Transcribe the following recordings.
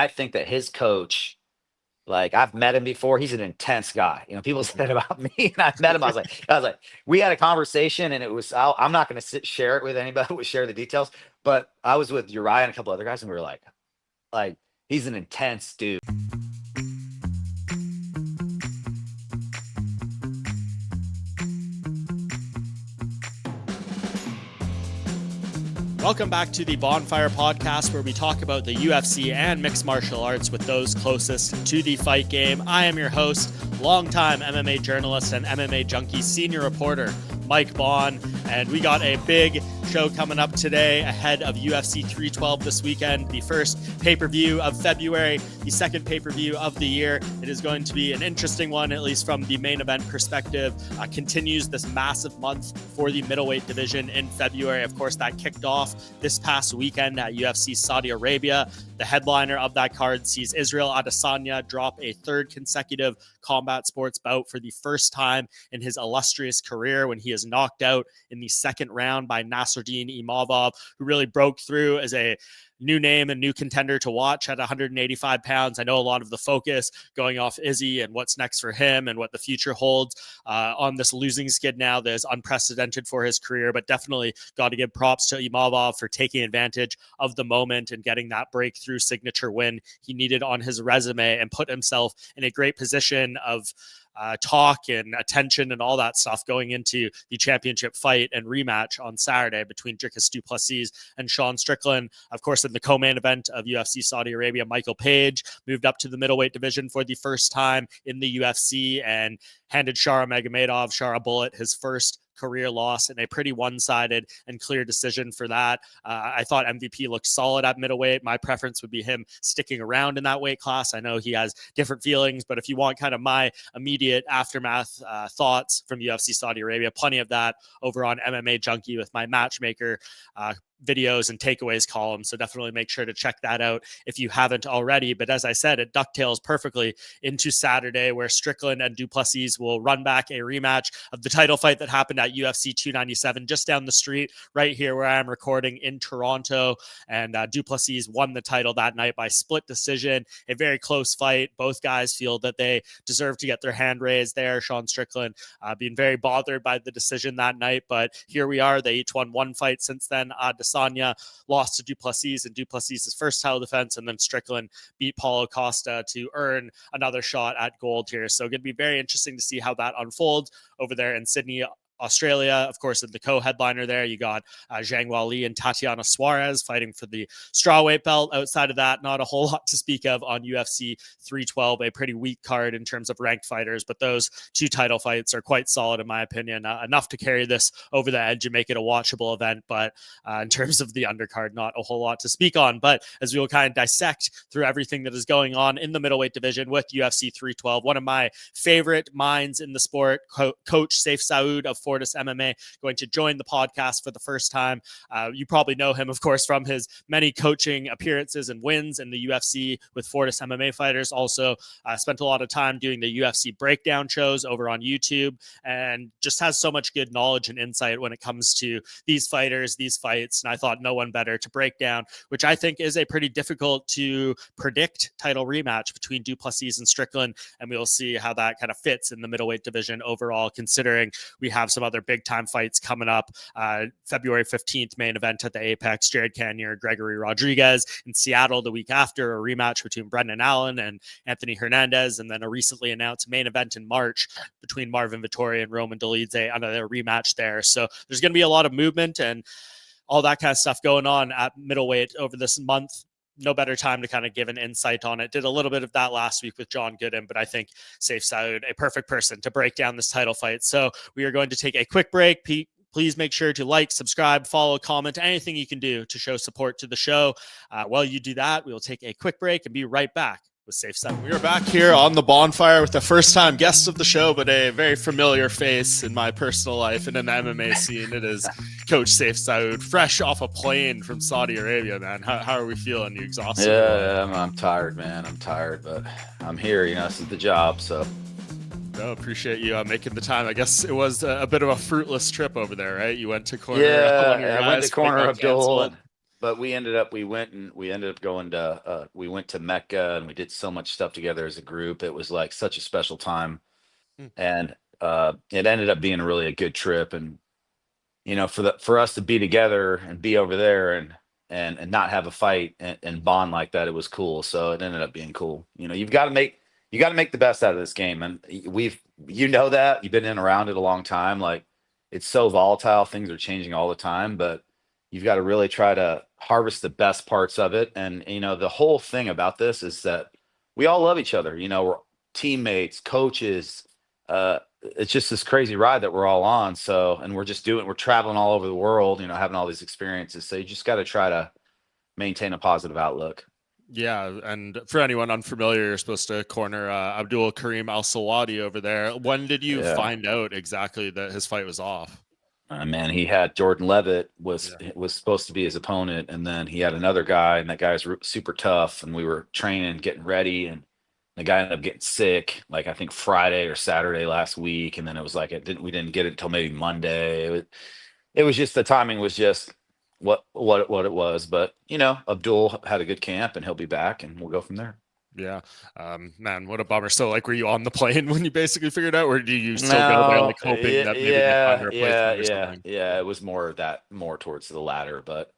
I think that his coach, like I've met him before. He's an intense guy. People said about me, and I met him. I was like, we had a conversation, and it was. I'm not going to share it with anybody. We'll share the details. But I was with Uriah and a couple other guys, and we were like he's an intense dude. Welcome back to the Bohnfire podcast, where we talk about the UFC and mixed martial arts with those closest to the fight game. I am your host, longtime MMA journalist and MMA junkie senior reporter, Mike Bohn, and we got a big show coming up today ahead of UFC 312 this weekend, the first pay-per-view of February, the second pay-per-view of the year. It is going to be an interesting one, at least from the main event perspective. Continues this massive month for the middleweight division in February. Of course, that kicked off this past weekend at UFC Saudi Arabia. The headliner of that card sees Israel Adesanya drop a third consecutive combat sports bout for the first time in his illustrious career, when he is knocked out in the second round by Nasruddin Imavov, who really broke through as a new name and new contender to watch at 185 pounds. I know a lot of the focus going off Izzy and what's next for him and what the future holds on this losing skid now that is unprecedented for his career, but definitely got to give props to Imavov for taking advantage of the moment and getting that breakthrough signature win he needed on his resume and put himself in a great position of talk and attention and all that stuff going into the championship fight and rematch on Saturday between Dricus Du Plessis and Sean Strickland. Of course, in the co-main event of UFC Saudi Arabia, Michael Page moved up to the middleweight division for the first time in the UFC and handed Shara Magomedov, Shara Bullet, his first career loss in a pretty one-sided and clear decision for that. I thought MVP looked solid at middleweight. My preference would be him sticking around in that weight class. I know he has different feelings, but if you want kind of my immediate aftermath thoughts from UFC Saudi Arabia, plenty of that over on MMA Junkie with my matchmaker videos and takeaways column. So definitely make sure to check that out if you haven't already. But as I said, it ducktails perfectly into Saturday, where Strickland and Du Plessis will run back a rematch of the title fight that happened at UFC 297 just down the street right here where I am recording in Toronto. And Du Plessis won the title that night by split decision, a very close fight. Both guys feel that they deserve to get their hand raised there. Sean Strickland being very bothered by the decision that night, but here we are. They each won one fight since then. Adesanya lost to Du Plessis in Du Plessis' first title defense, and then Strickland beat Paulo Costa to earn another shot at gold here. So going to be very interesting to see how that unfolds over there in Sydney, Australia. Of course, in the co-headliner there, you got Zhang Weili and Tatiana Suarez fighting for the strawweight belt. Outside of that, not a whole lot to speak of on UFC 312, a pretty weak card in terms of ranked fighters, but those two title fights are quite solid in my opinion, enough to carry this over the edge and make it a watchable event. But in terms of the undercard, not a whole lot to speak on. But as we will kind of dissect through everything that is going on in the middleweight division with UFC 312, one of my favorite minds in the sport, Coach Sayif Saud of Fortis MMA, going to join the podcast for the first time. You probably know him, of course, from his many coaching appearances and wins in the UFC with Fortis MMA fighters. Also spent a lot of time doing the UFC breakdown shows over on YouTube, and just has so much good knowledge and insight when it comes to these fighters, these fights. And I thought no one better to break down, which I think is a pretty difficult to predict title rematch between Du Plessis and Strickland. And we will see how that kind of fits in the middleweight division overall, considering we have some other big time fights coming up. February 15th, main event at the Apex, Jared Cannonier, Gregory Rodriguez. In Seattle the week after, a rematch between Brendan Allen and Anthony Hernandez. And then a recently announced main event in March between Marvin Vettori and Roman Dolidze, another rematch there. So there's going to be a lot of movement and all that kind of stuff going on at middleweight over this month. No better time to kind of give an insight on it. Did a little bit of that last week with John Gooden, but I think Sayif Saud, a perfect person to break down this title fight. So we are going to take a quick break. Please make sure to like, subscribe, follow, comment, anything you can do to show support to the show. While you do that, we will take a quick break and be right back with Sayif Saud. We are back here on the Bohnfire with the first-time guest of the show, but a very familiar face in my personal life and in the MMA scene. It is Coach Sayif Saud, fresh off a plane from Saudi Arabia, man. How are we feeling? You exhausted? Yeah, I'm tired, man. I'm tired, but I'm here. This is the job, so. No, appreciate you making the time. I guess it was a bit of a fruitless trip over there, right? You went to corner. Yeah, I went to corner Abdul. but we ended up going to we went to Mecca and we did so much stuff together as a group. It was like such a special time, Mm. and it ended up being really a good trip. And for us to be together and be over there and not have a fight and bond like that, it was cool. So it ended up being cool. You got to make the best out of this game, and that you've been in around it a long time. Like, it's so volatile, things are changing all the time, but you've got to really try to harvest the best parts of it. And the whole thing about this is that we all love each other. We're teammates, coaches. It's just this crazy ride that we're all on. So, and we're traveling all over the world, having all these experiences. So you just got to try to maintain a positive outlook. Yeah, and for anyone unfamiliar, you're supposed to corner Abdul Karim Al Sawadi over there. When did you Yeah. find out exactly that his fight was off? Man, he had Jordan Levitt was Yeah. was supposed to be his opponent, and then he had another guy, and that guy's super tough. And we were training, getting ready, and the guy ended up getting sick, like I think Friday or Saturday last week, and then it was like we didn't get it until maybe Monday. It was just the timing was just what it was. But Abdul had a good camp, and he'll be back, and we'll go from there. Yeah. Man, what a bummer. So, like, were you on the plane when you basically figured out, or do you still go there, No, like, hoping yeah, that maybe they find a yeah, yeah, replacement or yeah, something? yeah. It was more towards the latter, but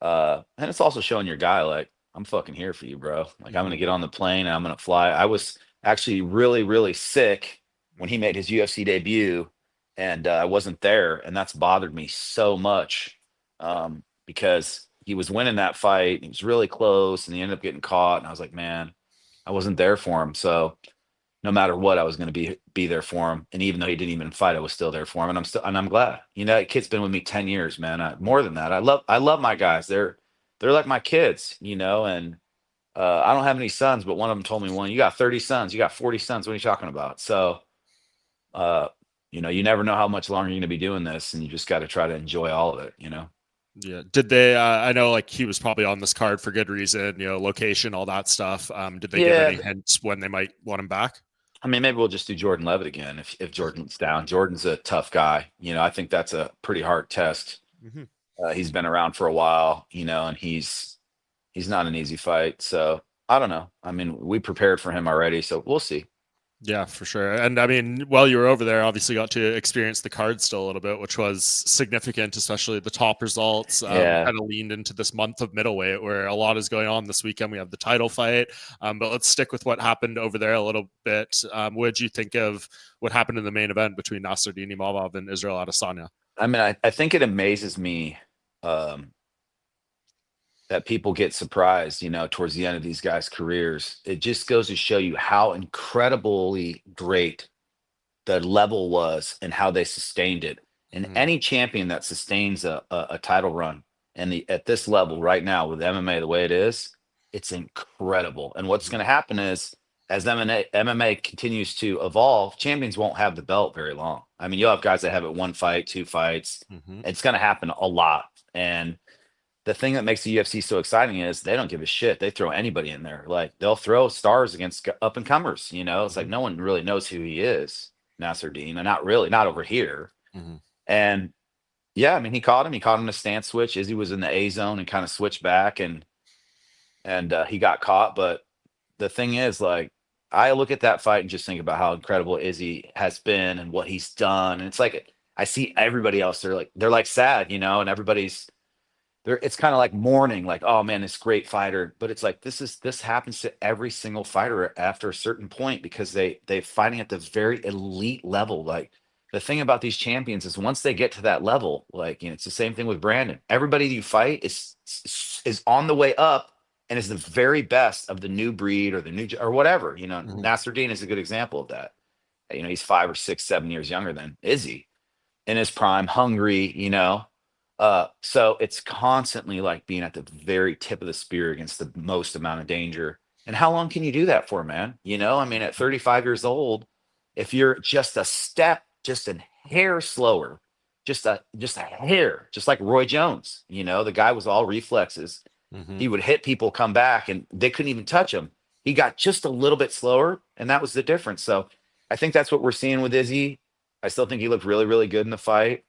and it's also showing your guy like, I'm fucking here for you, bro. Like, I'm gonna Mhm. get on the plane and I'm gonna fly. I was actually really, really sick when he made his UFC debut, and I wasn't there, and that's bothered me so much, because he was winning that fight. He was really close, and he ended up getting caught, and I was like, man, I wasn't there for him. So no matter what, I was going to be there for him. And even though he didn't even fight, I was still there for him. And I'm glad. That kid's been with me 10 years, man. More than that. I love my guys. They're like my kids, and I don't have any sons, but one of them told me, you got 30 sons, you got 40 sons. What are you talking about? So, uh, you never know how much longer you're going to be doing this, and you just got to try to enjoy all of it. Yeah. Did they, I know, like, he was probably on this card for good reason, location, all that stuff. Did they give any Yeah. hints when they might want him back? I mean, maybe we'll just do Jordan Levitt again if Jordan's down. Jordan's a tough guy. I think that's a pretty hard test. Mhm. He's been around for a while, and he's not an easy fight. So I don't know. I mean, we prepared for him already, so we'll see. Yeah, for sure. And I mean, while you were over there, obviously got to experience the card still a little bit, which was significant, especially the top results. Yeah. Kind of leaned into this month of middleweight where a lot is going on this weekend. We have the title fight, but let's stick with what happened over there a little bit. What did you think of what happened in the main event between Nasruddin Imavov and Israel Adesanya? I mean, I think it amazes me, um, that people get surprised, towards the end of these guys' careers. It just goes to show you how incredibly great the level was and how they sustained it. And Mhm. any champion that sustains a title run and at this level right now with MMA the way it is, it's incredible. And what's Mhm. going to happen is, as MMA continues to evolve, champions won't have the belt very long. I mean, you'll have guys that have it one fight, two fights. Mhm. It's going to happen a lot. And the thing that makes the UFC so exciting is they don't give a shit. They throw anybody in there. Like, they'll throw stars against up and comers. It's like Mhm. no one really knows who he is, Nasruddin, and not really, not over here. Mhm. And yeah, I mean, he caught him. He caught him in a stance switch. Izzy was in the A zone and kind of switched back, and he got caught. But the thing is, like, I look at that fight and just think about how incredible Izzy has been and what he's done. And it's like I see everybody else. They're like sad, and everybody's there. It's kind of like mourning, like, oh man, this great fighter. But it's like this happens to every single fighter after a certain point, because they fighting at the very elite level. Like, the thing about these champions is once they get to that level, like, it's the same thing with Brandon. Everybody you fight is on the way up and is the very best of the new breed or the new or whatever. Mhm. Nasruddin is a good example of that. He's 5 or 6, 7 years younger than Izzy in his prime, hungry. So it's constantly like being at the very tip of the spear against the most amount of danger. And how long can you do that for, man? I mean, at 35 years old, if you're just a step, just a hair slower, just a hair, just like Roy Jones, the guy was all reflexes. Mhm. He would hit people, come back, and they couldn't even touch him. He got just a little bit slower, and that was the difference. So I think that's what we're seeing with Izzy. I still think he looked really, really good in the fight.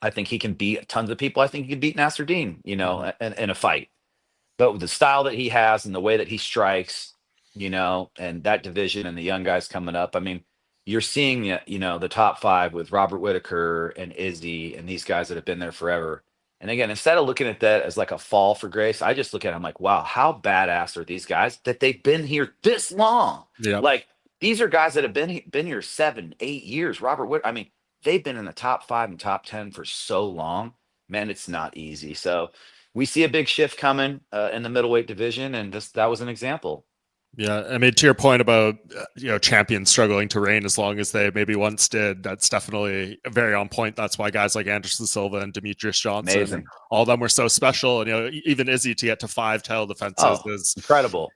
I think he can beat tons of people. I think he can beat Nasruddin, in a fight. But with the style that he has and the way that he strikes, and that division and the young guys coming up, I mean, you're seeing, the top five with Robert Whitaker and Izzy and these guys that have been there forever. And again, instead of looking at that as like a fall for grace, I just look at it, I'm like, wow, how badass are these guys that they've been here this long? Yeah. Like, these are guys that have been here 7, 8 years. Robert Whitaker, I mean, they've been in the top five and top 10 for so long. Man, it's not easy. So we see a big shift coming in the middleweight division, and that was an example. Yeah, I mean, to your point about champions struggling to reign as long as they maybe once did, that's definitely very on point. That's why guys like Anderson Silva and Demetrius Johnson, and Amazing. all of them were so special. And even Izzy to get to 5 title defenses is incredible.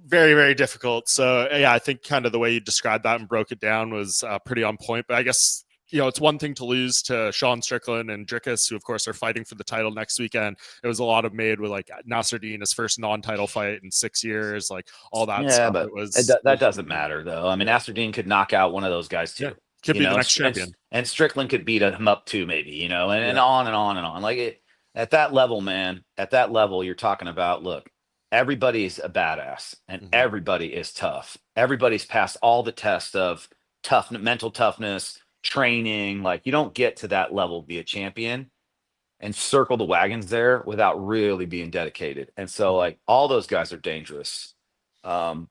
Very, very difficult. So yeah, I think kind of the way you described that and broke it down was pretty on point. But I guess it's one thing to lose to Sean Strickland and Dricus, who of course are fighting for the title next weekend. It was a lot of made with like Nasruddin, his first non-title fight in 6 years, like all that stuff. But that doesn't matter though. I mean, Nasruddin could knock out one of those guys too. Could be the next champion. And Strickland could beat him up too, maybe, and on and on and on. Like at that level, man, at that level, you're talking about, look, everybody's a badass and everybody is tough. Everybody's passed all the tests of mental toughness, training. Like, you don't get to that level to be a champion and circle the wagons there without really being dedicated. And so like all those guys are dangerous. And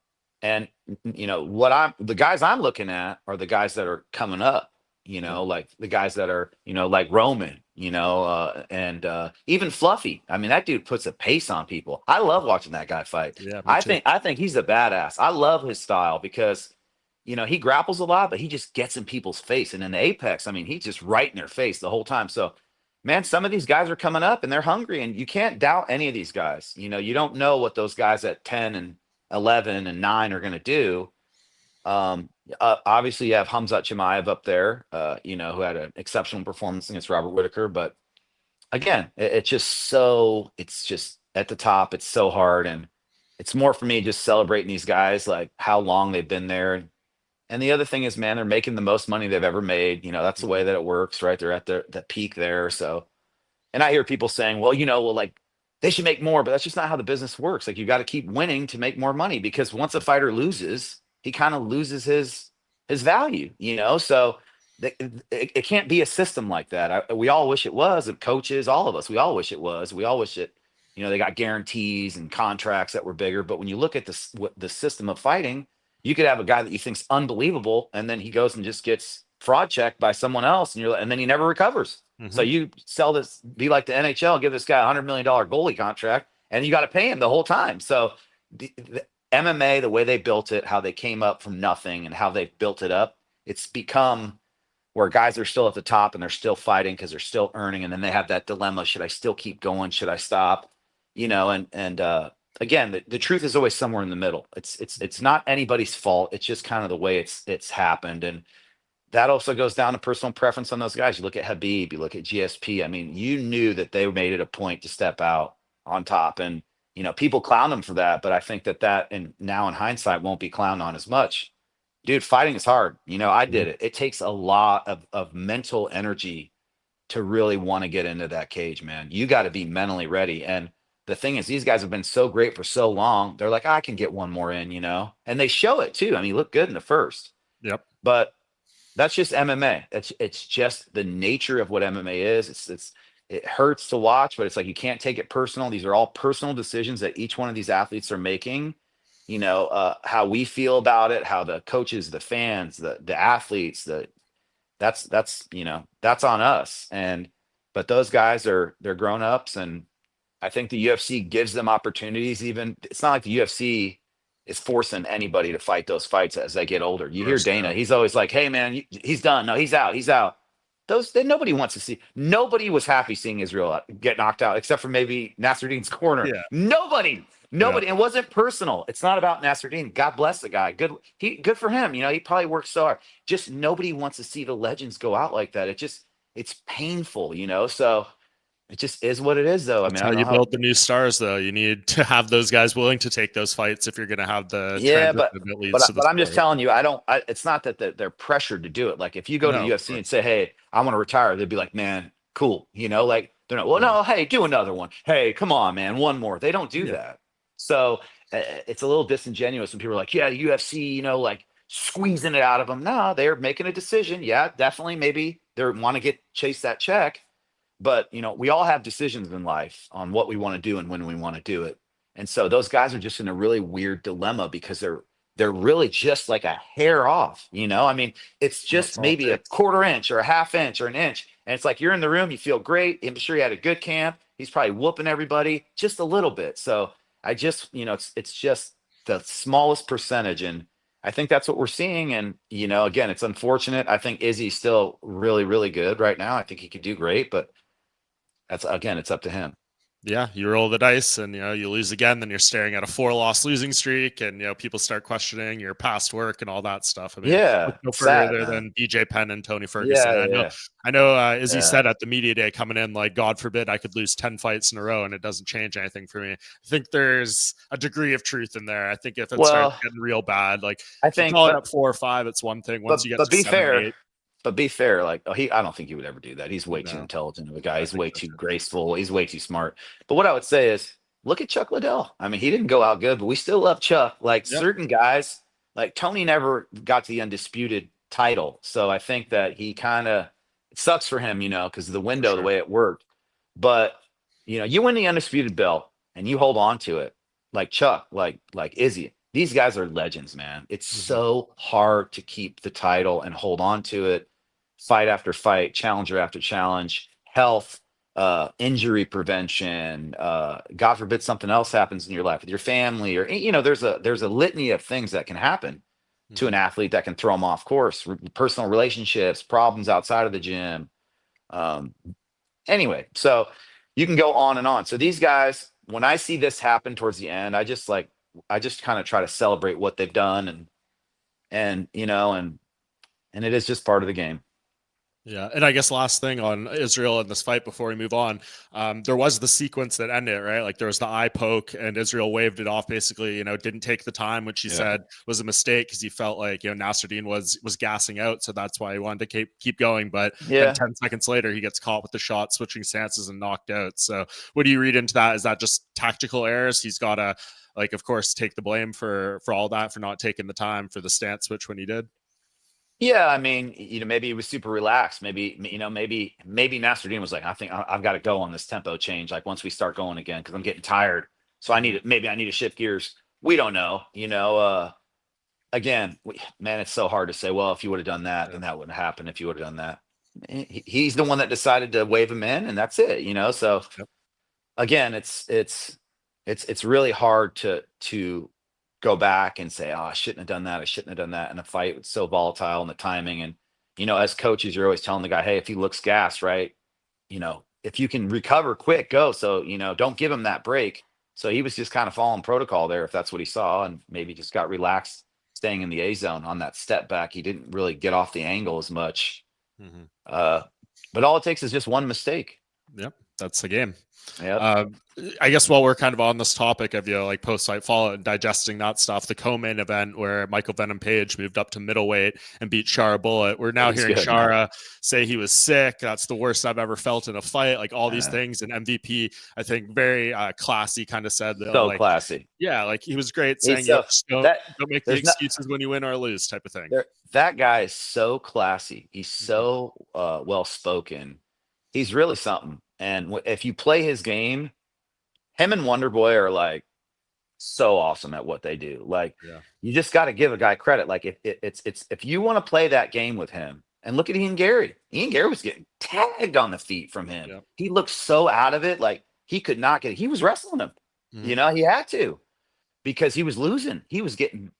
the guys I'm looking at are the guys that are coming up, like the guys that are, like Roman, and even Fluffy. I mean, that dude puts a pace on people. I love watching that guy fight. Yeah, I think he's a badass. I love his style because he grapples a lot, but he just gets in people's face. And in the Apex, I mean, he's just right in their face the whole time. So, man, some of these guys are coming up and they're hungry, and you can't doubt any of these guys. You don't know what those guys at 10 and 11 and 9 are going to do. Obviously, you have Khamzat Chimaev up there, who had an exceptional performance against Robert Whitaker. But again, it's just at the top, it's so hard. And it's more for me just celebrating these guys, like how long they've been there. And the other thing is, man, they're making the most money they've ever made. That's the way that it works, right? They're at the peak there. So, and I hear people saying, well, like they should make more, but that's just not how the business works. Like, you got to keep winning to make more money, because once a fighter loses, he kind of loses his value, So it can't be a system like that. We all wish it was. And coaches, all of us, we all wish it was. We all wish it. They got guarantees and contracts that were bigger. But when you look at the system of fighting, you could have a guy that you think's unbelievable, and then he goes and just gets fraud checked by someone else, and then he never recovers. So you sell this, be like the NHL, give this guy $100 million goalie contract, and you got to pay him the whole time. So the MMA, the way they built it, how they came up from nothing and how they built it up, it's become where guys are still at the top and they're still fighting because they're still earning. And then they have that dilemma. Should I still keep going? Should I stop? Again, the truth is always somewhere in the middle. It's not anybody's fault. It's just kind of the way it's happened. And that also goes down to personal preference on those guys. You look at Habib, you look at GSP. I mean, you knew that they made it a point to step out on top, and people clown them for that. But I think that and now in hindsight won't be clowned on as much. Dude, fighting is hard. I did it. It takes a lot of mental energy to really want to get into that cage, man. You got to be mentally ready. And the thing is, these guys have been so great for so long. They're like, I can get one more in, and they show it too. I mean, look good in the first. Yep. But that's just MMA. It's just the nature of what MMA is. It hurts to watch, but it's like, you can't take it personal. These are all personal decisions that each one of these athletes are making. How we feel about it, how the coaches, the fans, the athletes, that's on us. But those guys they're grown ups, and I think the UFC gives them opportunities. Even it's not like the UFC is forcing anybody to fight those fights as they get older. You hear Dana, he's always like, hey man, he's done. No, he's out. Nobody wants to see. Nobody was happy seeing Israel get knocked out, except for maybe Nasruddin's corner. Yeah. Nobody. Yeah. It wasn't personal. It's not about Nasruddin. God bless the guy. Good for him. He probably worked so hard. Just nobody wants to see the legends go out like that. It's painful, So it just is what it is, though. That's how you build the new stars, though. You need to have those guys willing to take those fights if you're going to have the but I'm just telling you, it's not that they're pressured to do it. Like, if you go to the UFC and say, hey, I want to retire, they'd be like, man, cool. Like they're not, well, Yeah. no, hey, do another one. Hey, come on, man, one more. They don't do Yeah. that. So it's a little disingenuous when people are like, yeah, UFC, like squeezing it out of them. No, they're making a decision. Yeah, definitely. Maybe they want to chase that check. But we all have decisions in life on what we want to do and when we want to do it. And so those guys are just in a really weird dilemma because they're really just like a hair off. I mean, it's That's just all maybe it a takes. quarter inch or a half inch or an inch. And it's like you're in the room, you feel great. I'm sure he had a good camp. He's probably whooping everybody just a little bit. So I just, it's just the smallest percentage. And I think that's what we're seeing. And, again, it's unfortunate. I think Izzy's still really, really good right now. I think he could do great, but it's up to him. Yeah, you roll the dice and you lose again, then you're staring at a 4-loss losing streak, and people start questioning your past work and all that stuff. I mean, look Yeah, no sad, further man. than BJ Penn and Tony Yeah, Ferguson. yeah, I know as he yeah. said at the media day coming in, like, God forbid I could lose 10 fights in a row and it doesn't change anything for me. I think there's a degree of truth in there. I think if it starts Well, getting real bad, like I if you think, call it up 4 or 5, it's one thing. Once you get but to be 7 and fair. 8, But be fair, like I don't think he would ever do that. He's way too no, intelligent of a guy. I He's think way so too too. graceful. He's way too smart. But what I would say is, look at Chuck Liddell. I mean, he didn't go out good, but we still love Chuck. Like Yep, certain guys, like Tony never got the undisputed title. So I think that he kind of it sucks for him, because of the for window, the sure. way it worked. But you win the undisputed belt and you hold on to it, like Chuck, like Izzy. These guys are legends, man. It's Mhm. so hard to keep the title and hold on to it fight after fight, challenger after challenge, health, injury prevention, God forbid something else happens in your life with your family, or there's a litany of things that can happen to an Mhm. athlete that can throw them off course, personal relationships, problems outside of the gym. Um, anyway, so you can go on and on. So these guys, when I see this happen towards the end, I just kind of try to celebrate what they've done and it is just part of the game. Yeah, and I guess last thing on Israel in this fight before we move on, there was the sequence that ended it, right? Like there was the eye poke, and Israel waved it off. Basically, didn't take the time, which he Yeah. said was a mistake because he felt like Nasruddin was gassing out, so that's why he wanted to keep going. But then Yeah. 10 seconds later, he gets caught with the shot, switching stances, and knocked out. So what do you read into that? Is that just tactical errors? He's got to, like, of course, take the blame for all that, for not taking the time for the stance switch when he did. Yeah, I mean, maybe he was super relaxed. Maybe Nasruddin was like, I think I've got to go on this tempo change. Like once we start going again, because I'm getting tired. So Mhm. maybe I need to shift gears. We don't know. Again, man, it's so hard to say. Well, if you would have done that, Yeah. then that wouldn't happen. If you would have done that, he's the one that decided to wave him in, and that's it. So Yep. again, it's really hard to go back and say, oh, I shouldn't have done that. I shouldn't have done that in a fight. It's so volatile and the timing. And as coaches, you're always telling the guy, hey, if he looks gassed, right? If you can recover quick, go. So don't give him that break. So he was just kind of following protocol there, if that's what he saw, and maybe just got relaxed, staying in the A zone on that step back. He didn't really get off the angle as much. Mhm. Uh, but all it takes is just one mistake. Yep, that's the game. Yep. Uh, I guess while we're kind of on this topic of like post-fight fallout and digesting that stuff, the co-main event where Michael Venom Page moved up to middleweight and beat Shara Bullet, we're now He's hearing good, man. Shara say he was sick. That's the worst I've ever felt in a fight. Like all these Uh, things, and MVP, I think, very classy, kind of said, so like, classy. yeah, like he was great, saying, He's so just that don't make the there's not excuses when you win or lose, type of thing. there. That guy is so classy. He's Mhm. so well spoken. He's really something. And if you play his game, him and Wonder Boy are like so awesome at what they do. Like Yeah. you just got to give a guy credit. Like it's if you want to play that game with him, and look at Ian Gary. Ian Gary was getting tagged on the feet from him. Yeah. He looked so out of it, like he could not get it. He was wrestling him. Mhm. He had to because he was losing. He was getting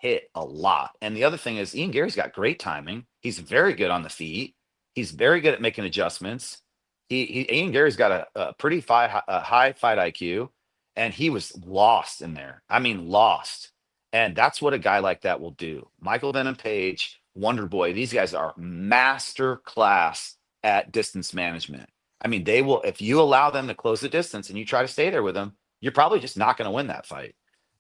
hit a lot. And the other thing is Ian Gary's got great timing. He's very good on the feet. He's very good at making adjustments. Ian Gary's got a pretty high fight IQ, and he was lost in there. I mean, lost. And that's what a guy like that will do. Michael Venom Page, Wonder Boy, these guys are master class at distance management. I mean, they will, if you allow them to close the distance and you try to stay there with them, you're probably just not going to win that fight.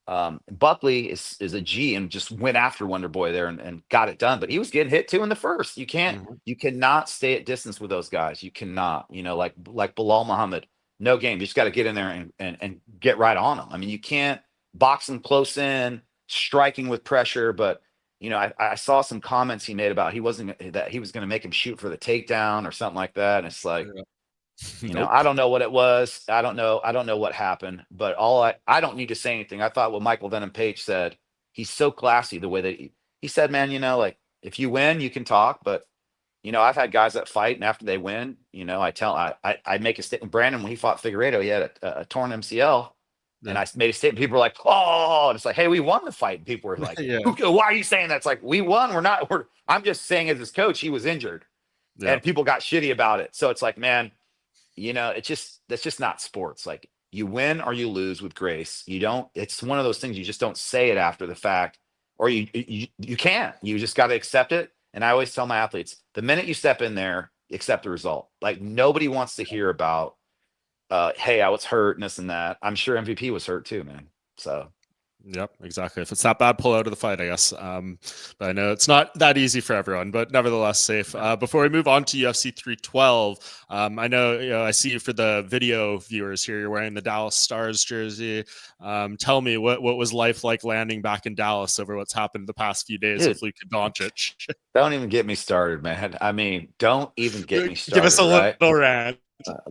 Buckley is a G and just went after Wonder Boy there and got it done. But he was getting hit too in the first. You cannot stay at distance with those guys. You cannot, like Bilal Muhammad, no game. You just got to get in there and get right on them. I mean, you can't box them close in, striking with pressure. But I saw some comments he made about he was going to make him shoot for the takedown or something like that. And it's like, Nope. I don't know what it was. I don't know. I don't know what happened, but I don't need to say anything. I thought what Michael Venom Page said, he's so classy the way that he said, man, like if you win, you can talk, but I've had guys that fight and after they win, I make a statement. Brandon, when he fought Figueiredo, he had a torn MCL. And I made a statement. People were like, "Oh!" And it's like, "Hey, we won the fight." And people were like, "Why are you saying that?" It's like, we won. We're not. I'm just saying, as his coach, he was injured, and people got shitty about it. So it's like, man, that's just not sports. Like, you win or you lose with grace. You don't. It's one of those things you just don't say it after the fact, or you can't. You just got to accept it. And I always tell my athletes, the minute you step in there, accept the result. Like, nobody wants to hear about, hey, I was hurt and this and that. I'm sure MVP was hurt too, man. So. Yep, exactly. If it's that bad, pull out of the fight, I guess. But I know it's not that easy for everyone, but nevertheless safe. Before we move on to UFC 312, I know, I see you for the video viewers here. You're wearing the Dallas Stars jersey. Tell me, what was life like landing back in Dallas over what's happened the past few days with Luka Doncic? Don't even get me started, man. I mean, don't even get me started. Give us a little rant.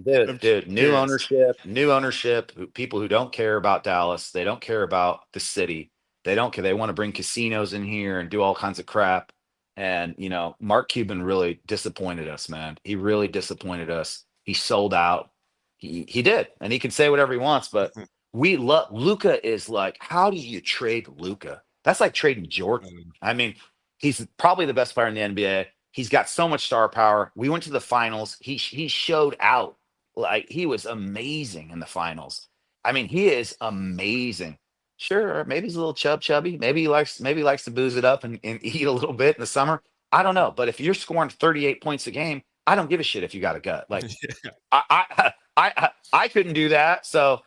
Dude, new ownership, people who don't care about Dallas. They don't care about the city. They don't care. They want to bring casinos in here and do all kinds of crap. And, Mark Cuban really disappointed us, man. He really disappointed us. He sold out. He did. And he can say whatever he wants, but we love Luka. Is like, how do you trade Luka? That's like trading Jordan. I mean, he's probably the best player in the NBA. He's got so much star power. We went to the finals. He showed out. Like, he was amazing in the finals. I mean, he is amazing. Sure, maybe he's a little chubby. Maybe he likes to booze it up and eat a little bit in the summer. I don't know. But if you're scoring 38 points a game, I don't give a shit if you got a gut. Like, I couldn't do that. So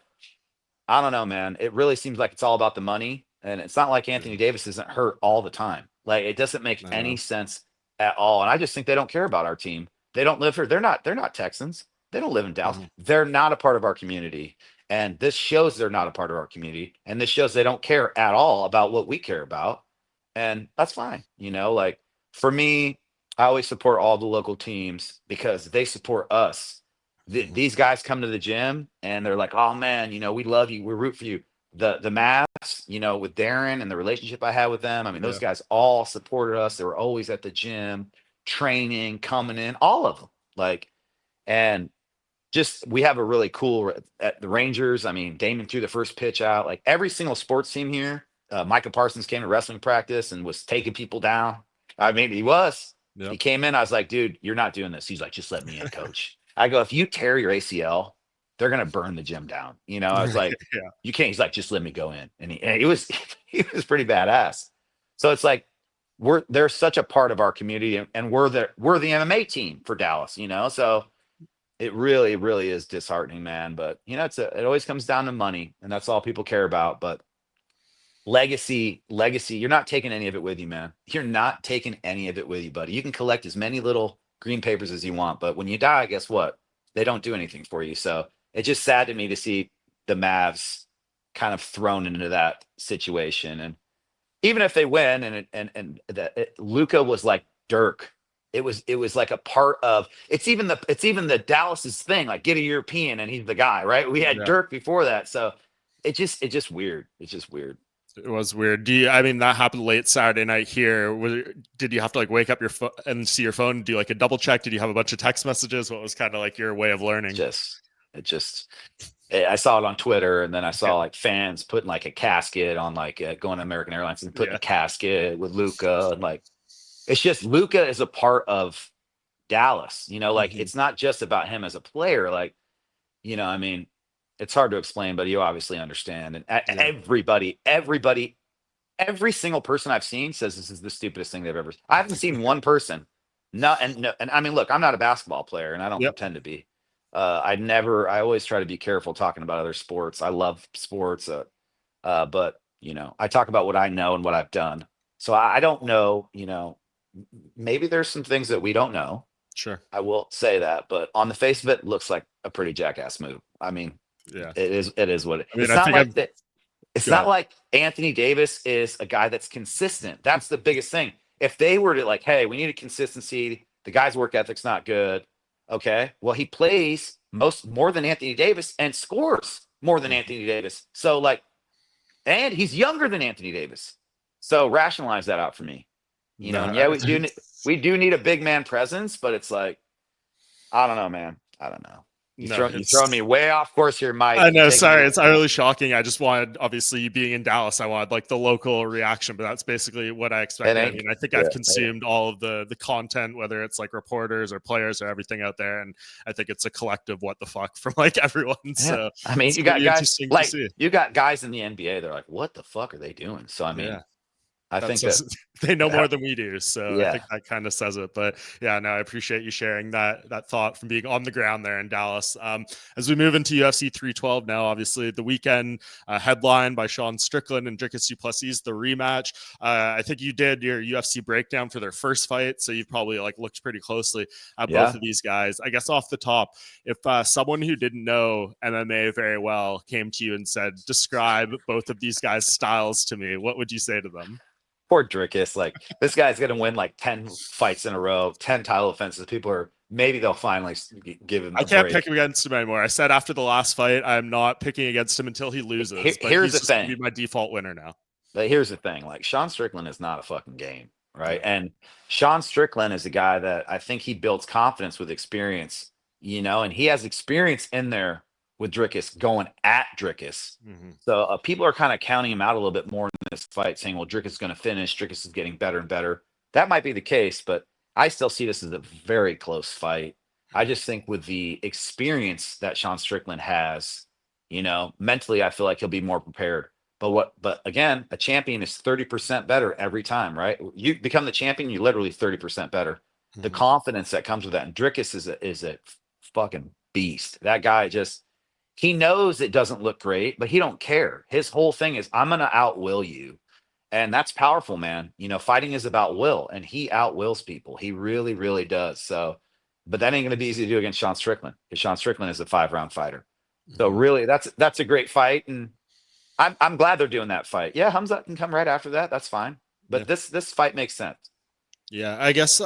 I don't know, man. It really seems like it's all about the money. And it's not like Anthony Davis isn't hurt all the time. Like, it doesn't make any sense at all. And I just think they don't care about our team. They don't live here. They're not Texans. They don't live in Dallas. They're not a part of our community. And this shows they're not a part of our community. And this shows they don't care at all about what we care about. And that's fine. Like, for me, I always support all the local teams because they support us. These guys come to the gym and they're like, "Oh man, we love you. We root for you." The Mavs, with Darren and the relationship I had with them. I mean, those guys all supported us. They were always at the gym, training, coming in, all of them. Like, and just, we have a really cool at the Rangers. I mean, Damon threw the first pitch out. Like, every single sports team here. Micah Parsons came to wrestling practice and was taking people down. I mean, he was. Yep. He came in. I was like, "Dude, you're not doing this." He's like, "Just let me in, coach." I go, "If you tear your ACL, they're going to burn the gym down." I was like, "You can't." He's like, "Just let me go in." And he was pretty badass. So it's like, they're such a part of our community, and we're the MMA team for Dallas, So it really, really is disheartening, man. But it always comes down to money, and that's all people care about. But legacy, you're not taking any of it with you, man. You're not taking any of it with you, buddy. You can collect as many little green papers as you want, but when you die, guess what? They don't do anything for you. So it's just sad to me to see the Mavs kind of thrown into that situation. And even if they win, and Luka was like Dirk, it was like a part of, it's even the Dallas's thing, like, get a European and he's the guy, right? We had Dirk before that, so it's just weird. It's just weird. It was weird. That happened late Saturday night here. Did you have to wake up your phone and see your phone? Do a double check? Did you have a bunch of text messages? What was kind of your way of learning? I saw it on Twitter, and then I saw fans putting a casket on going to American Airlines and putting a casket with Luka, and it's just, Luka is a part of Dallas. It's not just about him as a player. I mean, it's hard to explain, but you obviously understand. And everybody, every single person I've seen says this is the stupidest thing they've ever. I haven't seen one person. No, and I mean, look, I'm not a basketball player, and I don't pretend to be. I always try to be careful talking about other sports. I love sports, but I talk about what I know and what I've done. So I don't know, maybe there's some things that we don't know. Sure. I will say that, but on the face of it, looks like a pretty jackass move. I mean, Yeah. it is what I mean, it's I not think like I'm that. It's not good. like Anthony Davis is a guy that's consistent. That's the biggest thing. If they were to like, hey, we need a consistency, the guy's work ethic's not good. Okay. Well, he plays more than Anthony Davis and scores more than Anthony Davis. So like, and he's younger than Anthony Davis. So rationalize that out for me. And No, yeah, we do need a big man presence, but it's like, I don't know, man. I don't know. no, You throwing me way off course here, Mike. I You're know. taking me. Sorry, it's utterly shocking. I just wanted, obviously, you being in Dallas, I wanted like the local reaction, but that's basically what I It expected. I ain't. mean, I think Yeah. I've consumed all of the content, whether it's like reporters or players or everything out there, and I think it's a collective what the fuck from like everyone. Yeah. So I mean, it's you gonna got be guys interesting to like see. you got guys in the NBA. They're like, what the fuck are they doing? So I mean, Yeah. I That think that. says they know more than we do, so I think Yeah. that kind of says it. But yeah, no, I appreciate you sharing that thought from being on the ground there in Dallas. As we move into UFC 312 now, obviously the weekend headlined by Sean Strickland and Dricus Du Plessis, the rematch. I think you did your UFC breakdown for their first fight, so you've probably like looked pretty closely at both Yeah. of these guys. I guess off the top, if someone who didn't know MMA very well came to you and said, "Describe both of these guys' styles to me," what would you say to them? Poor Dricus. Like this guy's gonna win like 10 fights in a row, 10 title offenses. People are maybe they'll finally give him I a can't pick break. against him anymore. I said after the last fight, I'm not picking against him until he loses, but Here's he's the just going to thing. be my default winner now. Here's the thing. Like Sean Strickland is not a fucking game, right? Yeah. And Sean Strickland is a guy that I think he builds confidence with experience, and he has experience in there with Dricus going at Dricus. Mm-hmm. So people are kind of counting him out a little bit more in this fight, saying, well, Dricus is going to finish. Dricus is getting better and better. That might be the case, but I still see this as a very close fight. I just think with the experience that Sean Strickland has, mentally, I feel like he'll be more prepared. But again, a champion is 30% better every time, right? You become the champion, you're literally 30% better. The Mm-hmm. confidence that comes with that. And Dricus is a fucking beast. That guy he knows it doesn't look great, but he don't care. His whole thing is I'm gonna outwill you. And that's powerful, man. Fighting is about will, and he outwills people. He really, really does. So, but that ain't gonna be easy to do against Sean Strickland, because Sean Strickland is a 5-round fighter. So Mm-hmm. really that's a great fight. And I'm glad they're doing that fight. Yeah, Khamzat can come right after that. That's fine. Yeah. But this fight makes sense. Yeah, I guess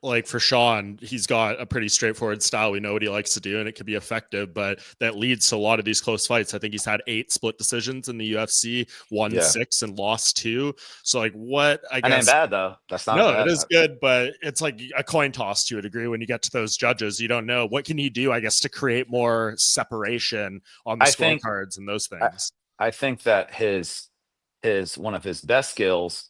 like for Sean, he's got a pretty straightforward style. We know what he likes to do and it can be effective, but that leads to a lot of these close fights. I think he's had 8 split decisions in the UFC, won Yeah. 6 and lost 2. So like what I And ain't guess bad though. That's not no, it bad. is good, but it's like a coin toss to a degree when you get to those judges. You don't know what can he do, I guess, to create more separation on the I think scorecards and those I, things. I think that his one of his best skills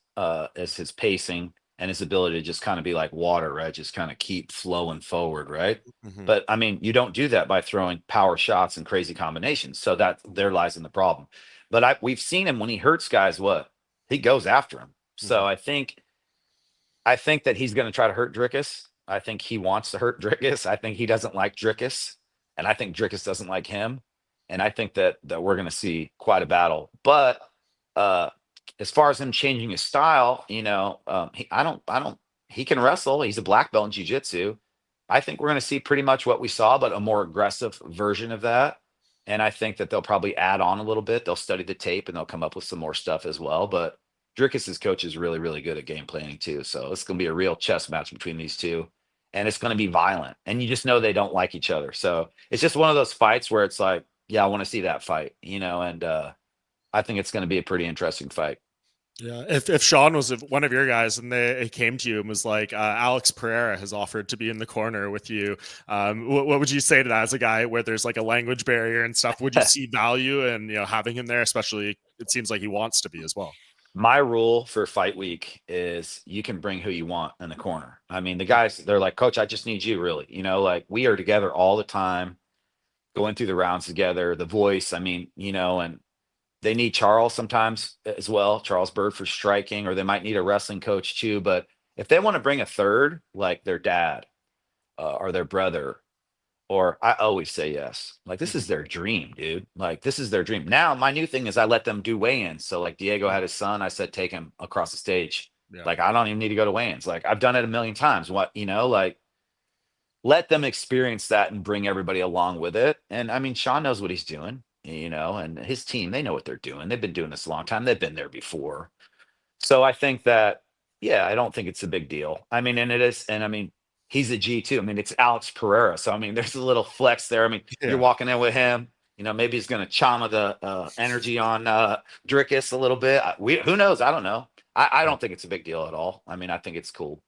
is his pacing and his ability to just kind of be like water, right? Just kind of keep flowing forward, right? Mm-hmm. But I mean, you don't do that by throwing power shots and crazy combinations. So that there lies in the problem. But we've seen him when he hurts guys, what he goes after him. Mm-hmm. So I think that he's going to try to hurt Dricus. I think he wants to hurt Dricus. I think he doesn't like Dricus, and I think Dricus doesn't like him. And I think that we're going to see quite a battle. But uh, as far as him changing his style, he can wrestle. He's a black belt in jiu-jitsu. I think we're going to see pretty much what we saw, but a more aggressive version of that. And I think that they'll probably add on a little bit. They'll study the tape and they'll come up with some more stuff as well. But Dricus's coach is really, really good at game planning too. So it's going to be a real chess match between these two. And it's going to be violent. And you just know they don't like each other. So it's just one of those fights where it's like, yeah, I want to see that fight, and I think it's going to be a pretty interesting fight. Yeah, if Sean was one of your guys and they came to you and was like, Alex Pereira has offered to be in the corner with you, what would you say to that as a guy where there's like a language barrier and stuff? Would you see value in having him there? Especially, it seems like he wants to be as well. My rule for fight week is you can bring who you want in the corner. I mean, the guys, they're like, Coach, I just need you, really. Like we are together all the time, going through the rounds together. The voice, I mean, and they need Charles sometimes as well, Charles Bird for striking, or they might need a wrestling coach too. But if they want to bring a third, like their dad or their brother, or I always say yes. Like this is Mhm. their dream, dude. Like this is their dream. Now my new thing is I let them do weigh-ins. So like Diego had his son, I said take him across the stage. Yeah. Like I don't even need to go to weigh-ins. Like I've done it a million times. What like let them experience that and bring everybody along with it. And I mean, Sean knows what he's doing, and his team, they know what they're doing. They've been doing this a long time. They've been there before. So I think that, yeah, I don't think it's a big deal. I mean, and it is, and I mean, he's a G too. I mean, it's Alex Pereira. So I mean, there's a little flex there. I mean, you're Yeah. walking in with him. Maybe he's going to chama the energy on Dricus a little bit. Who knows? I don't know. I Yeah. don't think it's a big deal at all. I mean, I think it's cool.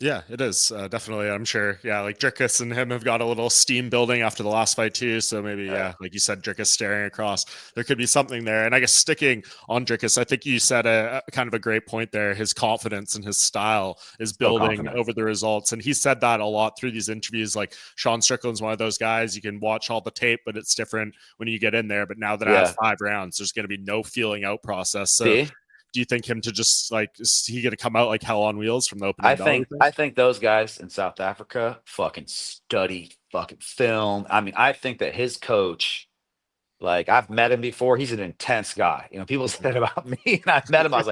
Yeah, it is definitely. I'm sure. Yeah, like Dricus and him have got a little steam building after the last fight too. So maybe, Yeah. yeah, like you said, Dricus staring across. There could be something there. And I guess sticking on Dricus, I think you said a kind of a great point there. His confidence and his style is So building confident. over the results, and he said that a lot through these interviews. Like Sean Strickland's one of those guys you can watch all the tape, but it's different when you get in there. But now that I have Yeah. 5 rounds, there's going to be no feeling out process. So See, do you think him to just like is he going to come out like hell on wheels from the I opening bell? You think think? I think those guys in South Africa fucking study fucking film. I mean, I think that his coach, like I've met him before, he's an intense guy. People Mhm. said about me, and I've met him. I was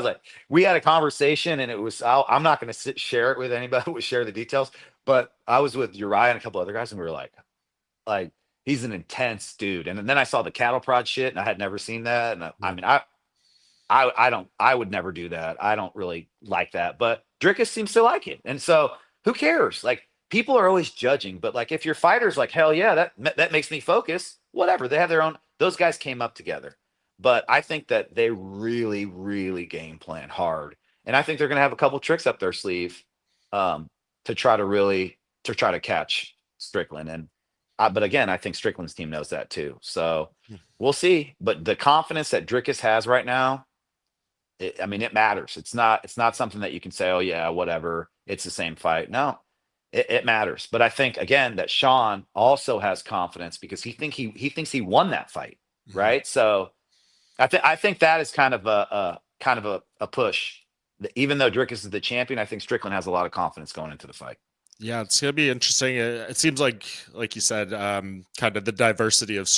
like, we had a conversation, and it was. I'm not going to share it with anybody. Would share the details, but I was with Uriah and a couple other guys, and we were like he's an intense dude. And then I saw the cattle prod shit, and I had never seen that. And I Yeah. mean, I would never do that. I don't really like that. But Dricus seems to like it. And so who cares? Like people are always judging, but like if your fighter's like, hell yeah, that makes me focus, whatever. They have their own, those guys came up together. But I think that they really, really game plan hard. And I think they're gonna have a couple tricks up their sleeve um to try to catch Strickland. And but again, I think Strickland's team knows that too. So we'll see. But the confidence that Dricus has right now, I mean, it matters. It's not something that you can say, oh yeah, whatever. It's the same fight. No, it matters. But I think again that Sean also has confidence because he thinks he won that fight, Mhm. right? So I think that is kind of a push. Even though Dricus is the champion, I think Strickland has a lot of confidence going into the fight. Yeah, it's gonna be interesting. It seems like you said, kind of the diversity of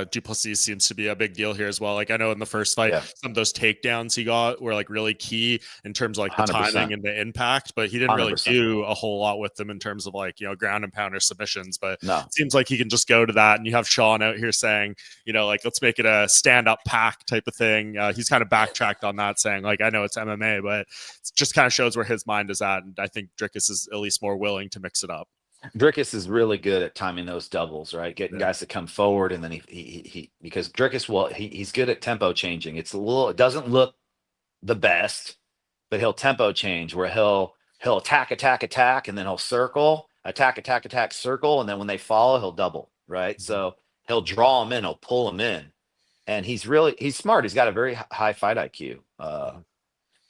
Du Plessis seems to be a big deal here as well. Like I know in the first fight, Yeah, some of those takedowns he got were like really key in terms of like the 100%, timing and the impact, but he didn't hundred really percent. do a whole lot with them in terms of like ground and pounder submissions. But No, it seems like he can just go to that, and you have Sean out here saying, like let's make it a stand up pack type of thing. He's kind of backtracked on that, saying like I know it's MMA, but it just kind of shows where his mind is at, and I think Dricus is at least more willing to mix it up. Dricus is really good at timing those doubles, right? Getting Yeah. guys to come forward, and then he because Dricus he's good at tempo changing. It doesn't look the best, but he'll tempo change where he'll attack, attack, attack, and then he'll circle, attack, attack, attack, circle, and then when they follow, he'll double, right? Mhm. So he'll draw them in, he'll pull them in, and he's smart. He's got a very high fight IQ, Mhm.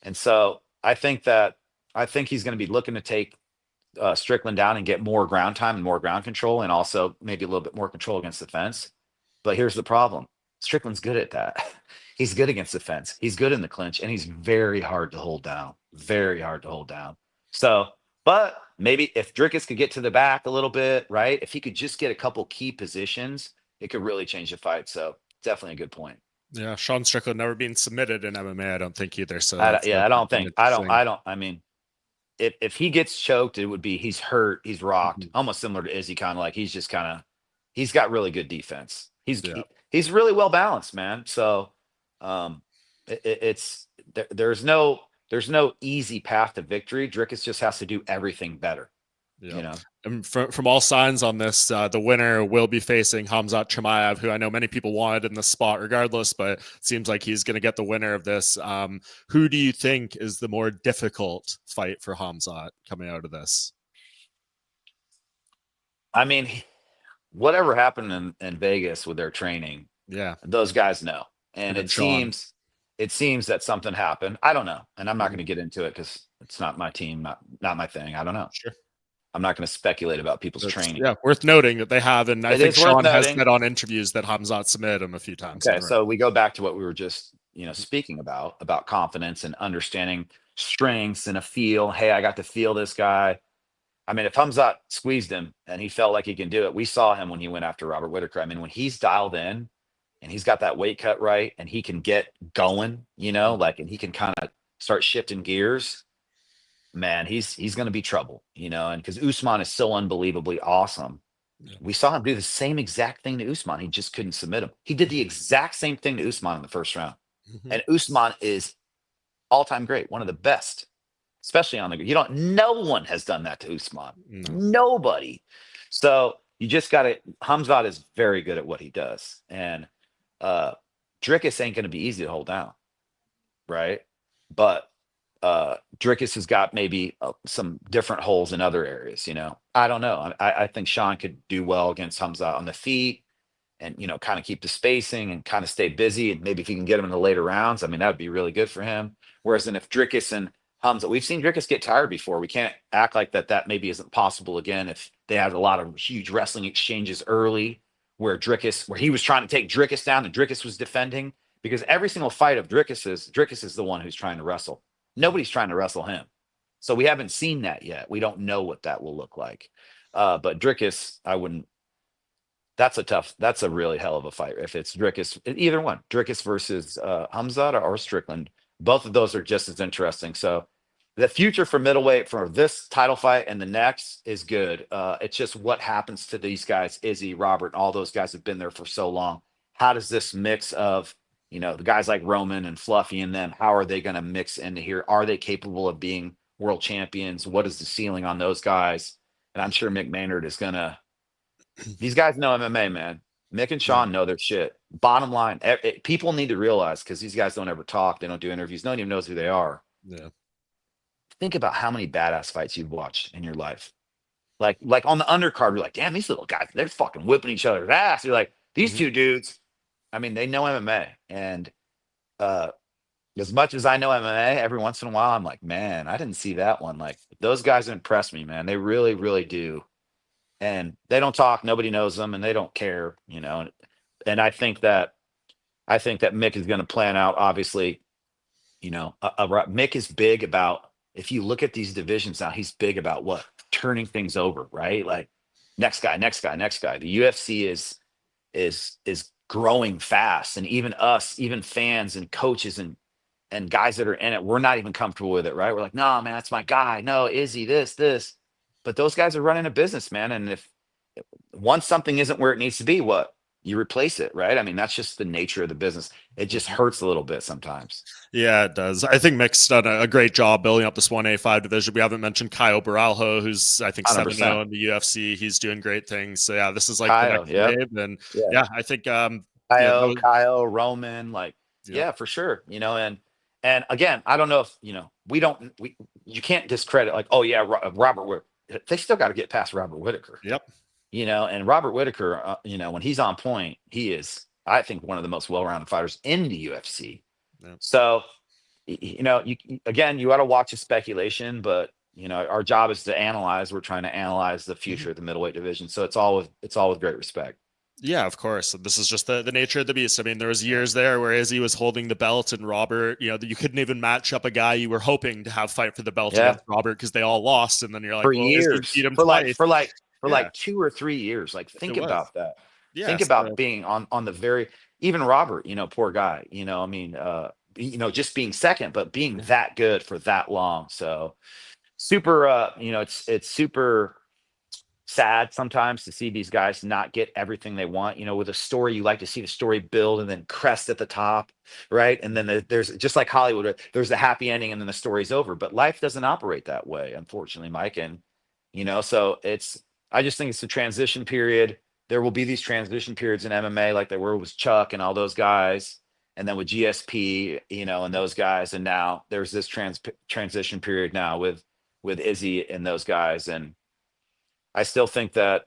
and so I think he's going to be looking to take Strickland down and get more ground time and more ground control, and also maybe a little bit more control against the fence. But here's the problem: Strickland's good at that. He's good against the fence. He's good in the clinch, and he's very hard to hold down. Very hard to hold down. So, but maybe if Dricus could get to the back a little bit, right? If he could just get a couple key positions, it could really change the fight. So, definitely a good point. Yeah, Sean Strickland never been submitted in MMA, I don't think either. So that's Yeah, I don't something think I don't interesting. I don't. I mean, if he gets choked, it would be he's hurt, he's rocked, Mhm. almost similar to Izzy, kind of like he's got really good defense. Yeah. He's really well balanced, man. So um it's there's no easy path to victory. Drickus just has to do everything better, Yeah. you know. And from all signs on this, the winner will be facing Khamzat Chimaev, who I know many people wanted in the spot regardless, but it seems like he's going to get the winner of this. Who do you think is the more difficult fight for Khamzat coming out of this? I mean, whatever happened in Vegas with their training, Yeah. those guys know. And Him and Sean. it seems that something happened. I don't know. And I'm not Mhm. going to get into it because it's not my team, not my thing. I don't know. Sure. I'm not going to speculate about people's That's training. yeah, worth noting that they have, and I It think is worth Sean has noting. said on interviews that Khamzat submitted him a few times in Okay, a row. so we go back to what we were just, speaking about confidence and understanding strengths and a feel. Hey, I got to feel this guy. I mean, if Khamzat squeezed him and he felt like he can do it, we saw him when he went after Robert Whitaker. I mean, when he's dialed in and he's got that weight cut right and he can get going, like, and he can kind of start shifting gears, man, he's going to be trouble, and because Usman is so unbelievably awesome. Yeah. We saw him do the same exact thing to Usman. He just couldn't submit him. He did the exact same thing to Usman in the first round. Mhm. And Usman is all-time great, one of the best, especially on the no one has done that to Usman. No. Nobody. So you just got to Khamzat is very good at what he does. And Dricus ain't going to be easy to hold down, right? But Dricus has got maybe some different holes in other areas, I don't know. I think Sean could do well against Khamzat on the feet and, kind of keep the spacing and kind of stay busy. And maybe if he can get him in the later rounds, I mean, that would be really good for him. Whereas then if Dricus and Khamzat, we've seen Dricus get tired before. We can't act like that maybe isn't possible again if they had a lot of huge wrestling exchanges early where he was trying to take Dricus down and Dricus was defending, because every single fight of Dricus is the one who's trying to wrestle. Nobody's trying to wrestle him. So we haven't seen that yet. We don't know what that will look like. But Dricus, I wouldn't. That's a really hell of a fight. If it's Dricus, either one, Dricus versus Khamzat or Strickland, both of those are just as interesting. So the future for middleweight for this title fight and the next is good. It's just what happens to these guys, Izzy, Robert, and all those guys have been there for so long. How does this mix of, the guys like Roman and Fluffy and them, how are they going to mix into here? Are they capable of being world champions? What is the ceiling on those guys? And I'm sure Mick Maynard is going to, these guys know MMA, man. Mick and Sean know their shit. Bottom line, people need to realize, because these guys don't ever talk. They don't do interviews. No one even knows who they are. Yeah. Think about how many badass fights you've watched in your life. Like on the undercard, you're like, damn, these little guys, they're fucking whipping each other's ass. You're like, these two dudes, I mean, they know MMA. And as much as I know MMA, every once in a while, I'm like, man, I didn't see that one. Like, those guys impress me, man. They really, really do. And they don't talk. Nobody knows them, and they don't care, And I think that Mick is going to plan out. Obviously, Mick is big about. If you look at these divisions now, he's big about what turning things over, right? Like next guy, next guy, next guy. The UFC is growing fast, and even us, even fans and coaches and guys that are in it, we're not even comfortable with it, right? We're like, no, man, that's my guy. No, Izzy, this. But those guys are running a business, man. And if once something isn't where it needs to be, what? You replace it, right? I mean, that's just the nature of the business. It just hurts a little bit sometimes. Yeah, it does. I think Mick's done a great job building up this 1A5 division. We haven't mentioned Caio Baralho, who's I think 7-0 in the UFC. He's doing great things. So yeah, this is like the next wave. And yeah, I think Caio, Roman, yeah, for sure. And again, I don't know if you can't discredit Robert. They still got to get past Robert Whitaker. Yep. And Robert Whitaker, when he's on point, he is, I think, one of the most well-rounded fighters in the UFC. Yep. So, you got to watch the speculation, but our job is to analyze. We're trying to analyze the future of the middleweight division. So it's all with great respect. Yeah, of course. This is just the nature of the beast. I mean, there was years there where Izzy was holding the belt and Robert, you couldn't even match up a guy you were hoping to have fight for the belt against Robert because they all lost. And then you're like, for years, beat him for twice. like 2 or 3 years. Like, think about that. Yeah, think about being on the very, even Robert, poor guy, I mean, just being second, but being that good for that long. So super, it's super sad sometimes to see these guys not get everything they want. With a story, you like to see the story build and then crest at the top, right? And then there's, just like Hollywood, there's the happy ending and then the story's over. But life doesn't operate that way, unfortunately, Mike. And so I just think it's a transition period. There will be these transition periods in MMA, like there were with Chuck and all those guys, and then with GSP, and those guys. And now there's this transition period now with Izzy and those guys. And I still think that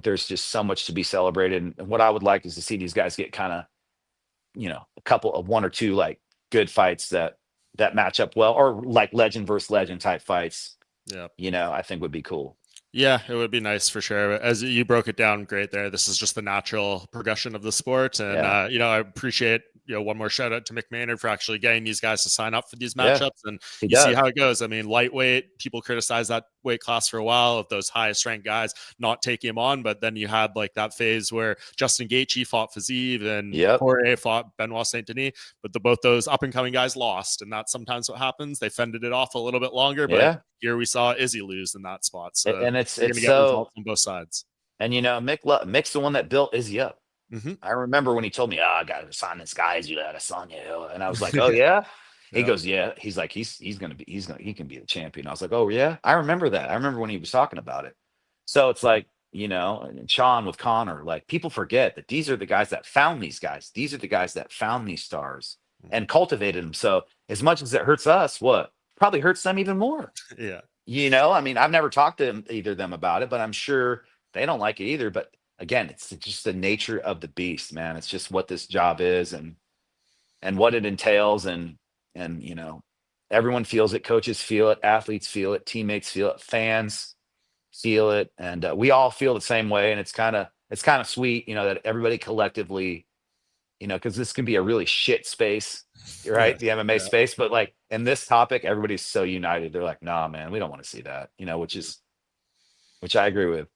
there's just so much to be celebrated. And what I would like is to see these guys get kind of, a couple of 1 or 2 like good fights that match up well, or like legend versus legend type fights. Yeah. I think would be cool. Yeah, it would be nice for sure. As you broke it down, great there. This is just the natural progression of the sport, and Yeah. I appreciate one more shout out to Mick Maynard for actually getting these guys to sign up for these Yeah. matchups, and He you see does. how it goes. I mean, lightweight people criticize that weight class for a while of those highest ranked guys not taking him on, but then you had like that phase where Justin Gaethje fought Fiziev and Yep. Poirier fought Benoit Saint Denis, but both those up and coming guys lost, and that's sometimes what happens. They fended it off a little bit longer, but Yeah. here we saw Izzy lose in that spot. So And you're going it's to get so, results on both sides. and Mick's the one that built Izzy up. Mm-hmm. I remember when he told me, "Oh, I got to sign this guy, Izzy Adesanya," and I was like, "Oh yeah." He Yeah. goes, "Yeah." He's like, he can be the champion. I was like, "Oh yeah." I remember that. I remember when he was talking about it. So it's like, and Sean with Connor, like people forget that these are the guys that found these guys. These are the guys that found these stars Mm-hmm. and cultivated them. So as much as it hurts us, what probably hurts them even more. Yeah. I mean, I've never talked to either of them about it, but I'm sure they don't like it either. But again, it's just the nature of the beast, man. It's just what this job is and what it entails, and everyone feels it. Coaches feel it, athletes feel it, teammates feel it, fans feel it, and we all feel the same way. And it's kind of sweet, that everybody collectively, because this can be a really shit space, Yeah. right? The MMA Yeah. space, but like in this topic, everybody's so united. They're like, nah, man, we don't want to see that, which I agree with.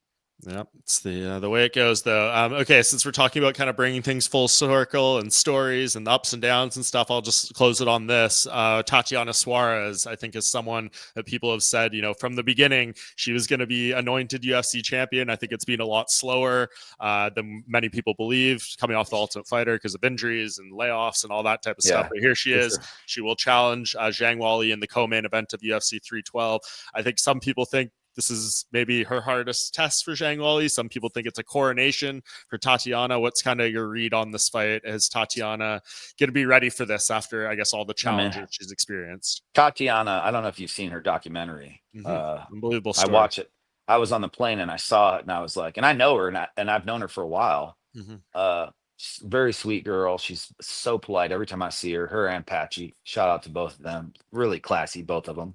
Yeah, it's the way it goes, though. Okay, since we're talking about kind of bringing things full circle and stories and the ups and downs and stuff, I'll just close it on this. Tatiana Suarez, I think, is someone that people have said, from the beginning, she was going to be anointed UFC champion. I think it's been a lot slower than many people believed, coming off the Ultimate Fighter because of injuries and layoffs and all that type of stuff. Yeah, But here she for is. sure. She will challenge Zhang Weili in the co-main event of UFC 312. I think some people think this is maybe her hardest test for Zhang Weili. Some people think it's a coronation for Tatiana. What's kind of your read on this fight? Is Tatiana going to be ready for this after, I guess, all the I mean, challenges she's experienced? Tatiana, I don't know if you've seen her documentary. Mm-hmm. Unbelievable I story. watch it. I was on the plane and I saw it and I was like, and I know her and I've known her for a while. Mm-hmm. Very sweet girl. She's so polite every time I see her. Her and Patchy. Shout out to both of them. Really classy, both of them.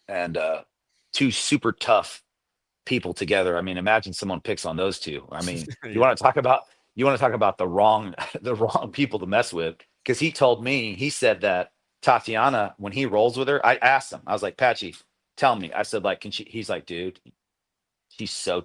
And two super tough people together. I mean, imagine someone picks on those two. I mean, you Yeah. want to talk about the wrong the wrong people to mess with. Because he told me, he said that Tatiana, when he rolls with her, I asked him, I was like, Patchy, tell me. I said, like, can she? He's like, dude, she's so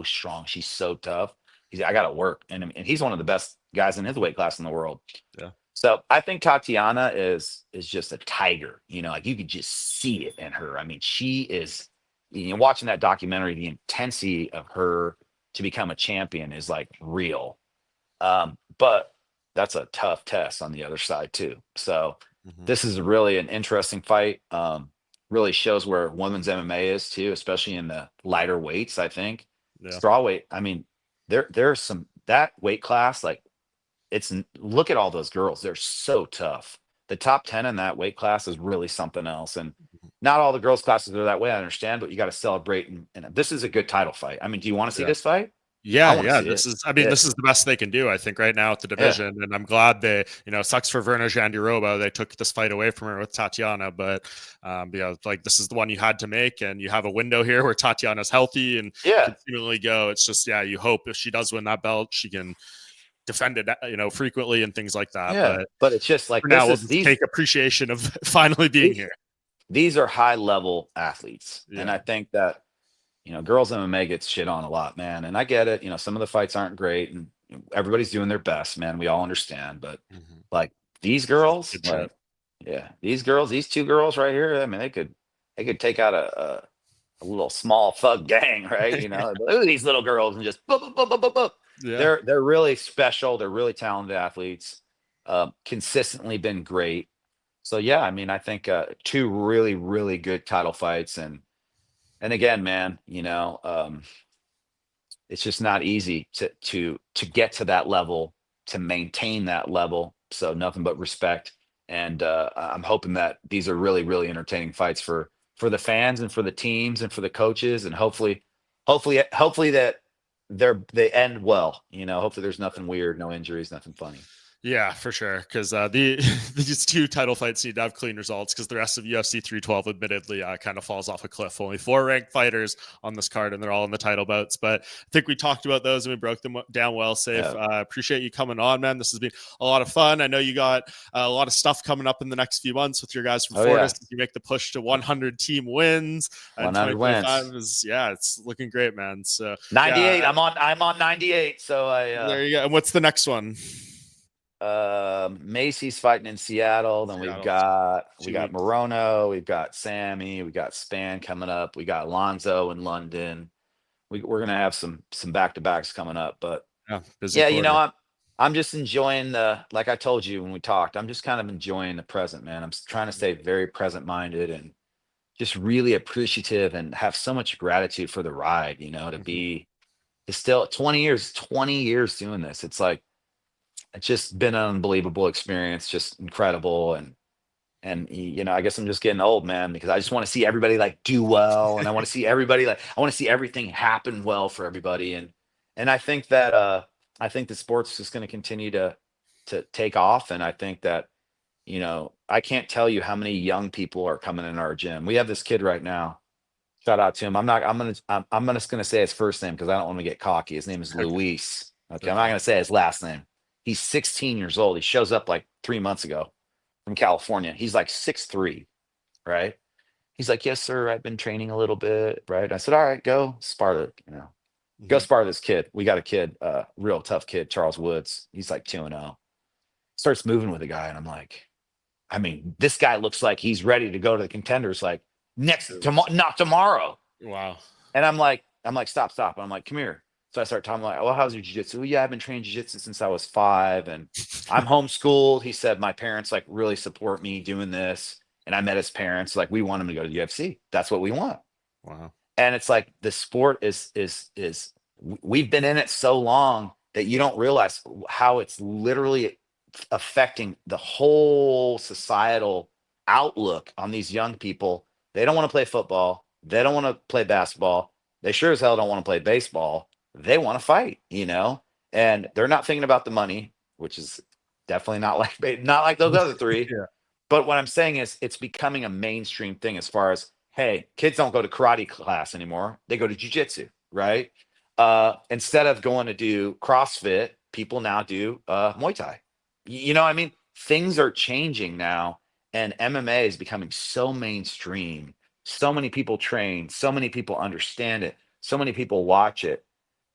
strong. She's so tough. He's like, I gotta work. And he's one of the best guys in his weight class in the world. Yeah. So I think Tatiana is just a tiger. Like you could just see it in her. I mean, she is. Watching that documentary, the intensity of her to become a champion is like real. But that's a tough test on the other side too. So Mm-hmm. this is really an interesting fight. Really shows where women's MMA is too, especially in the lighter weights. I think Yeah. strawweight. I mean, there's some that weight class like look at all those girls. They're so tough. The top 10 in that weight class is really something else. And not all the girls classes are that way. I understand, but you got to celebrate. And this is a good title fight. I mean, do you want to see Yeah. this fight? I Yeah, want to yeah. see it. This is the best they can do, I think, right now at the Yeah. division. And I'm glad sucks for Verna Jandiroba. They took this fight away from her with Tatiana, but like this is the one you had to make, and you have a window here where Tatiana's healthy and Yeah. can seemingly go. It's just, you hope if she does win that belt, she can defend it, frequently and things like that. Yeah. But it's just like For now, we'll this is just take appreciation of finally being here. these are high level athletes. Yeah. And I think that, girls MMA gets shit on a lot, man. And I get it. Some of the fights aren't great and everybody's doing their best, man. We all understand. But like these girls, like, yeah, these two girls right here, I mean, they could take out a little small thug gang, right? Look at these little girls and just boop, boop, boop, boop, boop, boop. Yeah. They're really special. They're really talented athletes. Consistently been great. So yeah, I mean, I think two really, really good title fights, and again, man, it's just not easy to get to that level, to maintain that level. So nothing but respect, and I'm hoping that these are really, really entertaining fights for the fans and for the teams and for the coaches, and hopefully that they end well. Hopefully there's nothing weird, no injuries, nothing funny. Yeah, for sure. Because these two title fights need to have clean results because the rest of UFC 312 admittedly kind of falls off a cliff. Only 4 ranked fighters on this card, and they're all in the title bouts. But I think we talked about those and we broke them down well, Safe. Yeah. Appreciate you coming on, man. This has been a lot of fun. I know you got a lot of stuff coming up in the next few months with your guys from Oh Fortis. yeah. You make the push to 100 team wins. And 100 2025 wins. is, yeah, it's looking great, man. So 98. yeah, I'm on 98. So there you go. And what's the next one? Macy's fighting in Seattle. Then Seattle. we got Morono, we've got Sammy, we got Span coming up, we got Alonzo in London. We're gonna have some back-to-backs coming up. But Yeah, busy yeah, quarter. I'm just enjoying like I told you when we talked, I'm just kind of enjoying the present, man. I'm trying to stay very present minded and just really appreciative and have so much gratitude for the ride, to be it's still 20 years doing this. It's like it's just been an unbelievable experience, just incredible. And I guess I'm just getting old, man, because I just want to see everybody like do well, and I want to see everybody I want to see everything happen well for everybody. And I think the sport's just going to continue to take off. And I think that, I can't tell you how many young people are coming in our gym. We have this kid right now. Shout out to him. I'm just gonna say his first name because I don't want to get cocky. His name is Okay. Luis. Okay, I'm not gonna say his last name. He's 16 years old. He shows up like 3 months ago from California. He's like 6'3", right? He's like, yes, sir. I've been training a little bit, right? I said, all right, go spar go Mhm. spar this kid. We got a kid, real tough kid, Charles Woods. He's like 2-0. Starts moving with the guy, and I'm like, I mean, this guy looks like he's ready to go to the contenders, like next tomorrow, not tomorrow. Wow. And I'm like, stop. I'm like, come here. So I start talking like, well, how's your jiu-jitsu? Well, yeah, I've been training jiu-jitsu since I was 5, and I'm homeschooled. He said my parents like really support me doing this. And I met his parents, like we want him to go to the UFC. That's what we want. Wow. And it's like the sport we've been in it so long that you don't realize how it's literally affecting the whole societal outlook on these young people. They don't want to play football. They don't want to play basketball. They sure as hell don't want to play baseball. They want to fight, and they're not thinking about the money, which is definitely not like those other three. Yeah. But what I'm saying is it's becoming a mainstream thing as far as, hey, kids don't go to karate class anymore. They go to jujitsu, right? Instead of going to do CrossFit, people now do Muay Thai. You know what I mean? Things are changing now, and MMA is becoming so mainstream. So many people train, so many people understand it, so many people watch it.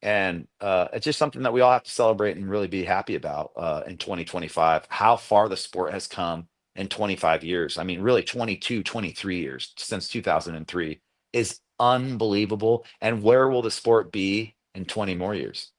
And it's just something that we all have to celebrate and really be happy about in 2025, how far the sport has come in 25 years. I mean, really 22, 23 years since 2003 is unbelievable. And where will the sport be in 20 more years?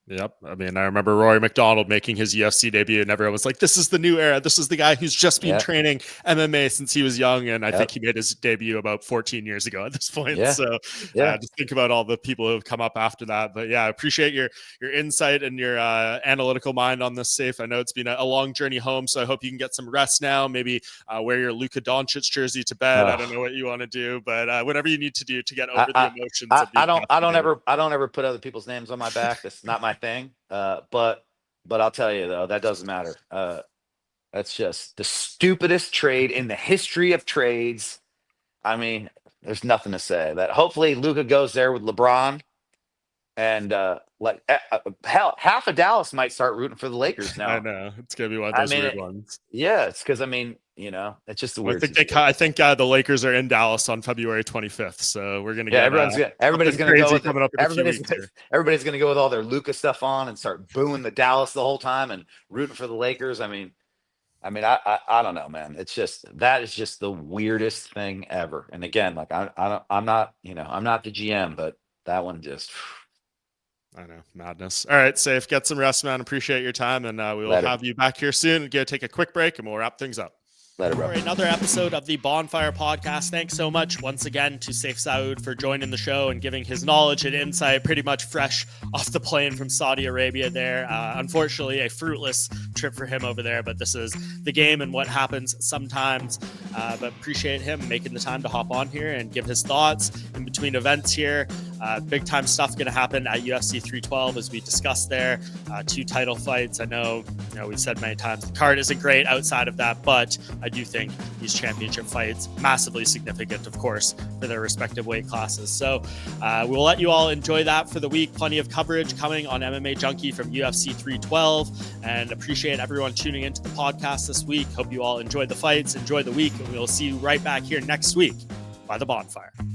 Yep. I mean, I remember Rory McDonald making his UFC debut, and everyone was like, this is the new era. This is the guy who's just been Yeah. training MMA since he was young. And I think Yep. he made his debut about 14 years ago at this point. Yeah. So Yeah. just think about all the people who have come up after that. But yeah, I appreciate your insight and your analytical mind on this, Safe. I know it's been a long journey home, so I hope you can get some rest now. Maybe wear your Luka Doncic jersey to bed. I don't know what you want to do, but whatever you need to do to get over the emotions of I don't ever put other people's names on my back. That's not my thing. But I'll tell you though, that doesn't matter. That's just the stupidest trade in the history of trades. I mean, there's nothing to say. That hopefully Luka goes there with LeBron, and hell, half of Dallas might start rooting for the Lakers now. I know it's gonna be one of I those mean, weird ones. yeah, it's because it's just a Well, weird I situation. think the Lakers are in Dallas on February 25th, so we're gonna Yeah, get everybody's something gonna go crazy with it. coming up in a few weeks here. Everybody's gonna go with all their Luka stuff on and start booing the Dallas the whole time and rooting for the Lakers. I don't know, man. It's just that is just the weirdest thing ever. And again, like I'm not I'm not the GM, but that one just I know, madness. All right, Safe. Get some rest, man. Appreciate your time, and we will let it have you back here soon. Take a quick break, and we'll wrap things up. let it For rip. another episode of the Bohnfire podcast. Thanks so much once again to Sayif Saud for joining the show and giving his knowledge and insight pretty much fresh off the plane from Saudi Arabia there. Unfortunately, a fruitless trip for him over there, but this is the game and what happens sometimes. But appreciate him making the time to hop on here and give his thoughts in between events here. Big time stuff going to happen at UFC 312, as we discussed there. 2 title fights. I know, we've said many times the card isn't great outside of that, but I do think these championship fights massively significant, of course, for their respective weight classes. So we'll let you all enjoy that for the week. Plenty of coverage coming on MMA Junkie from UFC 312, and appreciate everyone tuning into the podcast this week. Hope you all enjoyed the fights, enjoy the week, and we'll see you right back here next week by the Bohnfire.